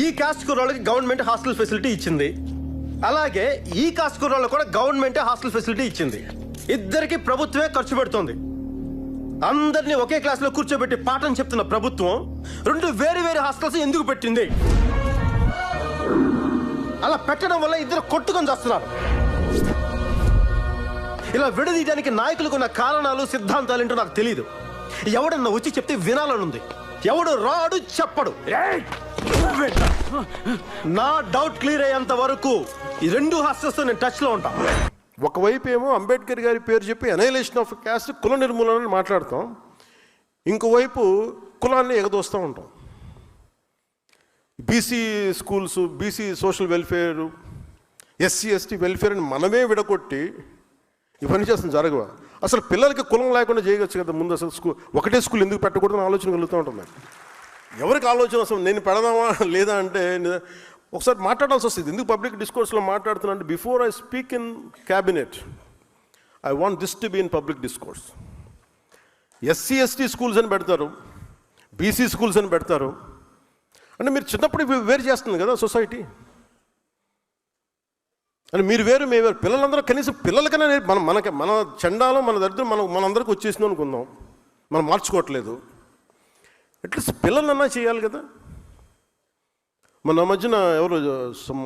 ఈ cost కుర్రాళ్ళకి government hostel facility ఇచ్చింది, అలాగే ఈ కాస్ట్ కుర్రాళ్ళకు కూడా గవర్నమెంటే హాస్టల్ ఫెసిలిటీ ఇచ్చింది. ఇద్దరికి ప్రభుత్వమే ఖర్చు పెడుతోంది. అందరినీ ఒకే క్లాస్లో కూర్చోబెట్టి పాఠం చెప్తున్న ప్రభుత్వం రెండు వేరు వేరు హాస్టల్స్ ఎందుకు పెట్టింది? అలా పెట్టడం వల్ల ఇద్దరు కొట్టుకొని చేస్తున్నారు. ఇలా విడదీయడానికి నాయకులకు ఉన్న కారణాలు సిద్ధాంతాలు ఏంటో నాకు తెలియదు. ఎవడన్నా వచ్చి చెప్తే వినాలనుంది, ఎవడు రాడు చెప్పడు. నా డౌట్ క్లియర్ అయ్యేంత వరకు ఈ రెండు హాస్టల్స్ నేను టచ్ లో ఉంటా. ఒకవైపు ఏమో అంబేద్కర్ గారి పేరు చెప్పి అనైలేషన్ ఆఫ్ క్యాస్ట్, కుల నిర్మూలన మాట్లాడతాం, ఇంకోవైపు కులాన్ని ఎగదోస్తూ ఉంటాం. BC schools, BC social welfare, SC ST welfare అని మనమే విడగొట్టి ఇవన్నీ చేస్తాం. జరగవా? అసలు పిల్లలకి కులం లేకుండా చేయవచ్చు కదా. ముందు అసలు ఒకటే స్కూల్ ఎందుకు పెట్టకూడదని ఆలోచన కలుగుతూ ఉంటుంది. ఎవరికి ఆలోచన అసలు నేను పెడదామా లేదా అంటే ఒకసారి మాట్లాడాల్సి వస్తుంది. ఎందుకు పబ్లిక్ డిస్కోర్స్లో మాట్లాడుతున్నా అంటే, before I speak in cabinet I want this to be in public discourse. SC ST schools అని పెడతారు, బీసీ స్కూల్స్ అని పెడతారు. అంటే మీరు చిన్నప్పుడు వేరు చేస్తుంది కదా సొసైటీ. అని మీరు వేరు, మేము వేరు. పిల్లలందరూ కనీసం పిల్లలకైనా మన చండాలం, మన దరిద్రం మనందరికీ వచ్చేసింది అనుకుందాం. మనం మార్చుకోవట్లేదు. అట్లీస్ట్ పిల్లలన్నా చేయాలి కదా. మన మధ్యన ఎవరు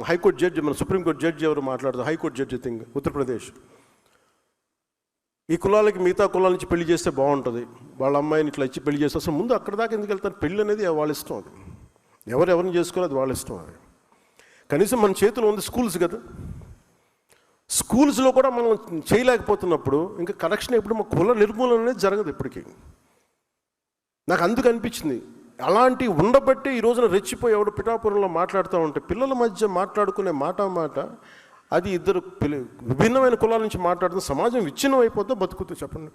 హైకోర్టు జడ్జి, మన సుప్రీంకోర్టు జడ్జి ఎవరు మాట్లాడతారు, హైకోర్టు జడ్జి థింగ్ ఉత్తరప్రదేశ్, ఈ కులాలకి మిగతా కులాల నుంచి పెళ్లి చేస్తే బాగుంటుంది, వాళ్ళ అమ్మాయిని ఇట్లా ఇచ్చి పెళ్లి చేస్తే అసలు ముందు అక్కడ దాకా ఎందుకు వెళ్తారు? పెళ్ళి అనేది వాళ్ళ ఇష్టం. అది ఎవరిని చేసుకోవాలి, అది వాళ్ళ ఇష్టం. అది కనీసం మన చేతిలో ఉంది స్కూల్స్ కదా. స్కూల్స్లో కూడా మనం చేయలేకపోతున్నప్పుడు ఇంకా కరెక్షన్ ఎప్పుడు మా కుల నిర్మూలన అనేది జరగదు ఇప్పటికీ. నాకు అందుకు అనిపించింది, అలాంటి ఉండబట్టి ఈ రోజున రెచ్చిపోయి ఎవడు పిఠాపురంలో మాట్లాడుతూ ఉంటే, పిల్లల మధ్య మాట్లాడుకునే మాట అది ఇద్దరు విభిన్నమైన కులాల నుంచి మాట్లాడుతున్న సమాజం విచ్ఛిన్నం అయిపోతే బతుకుతూ చెప్పండి.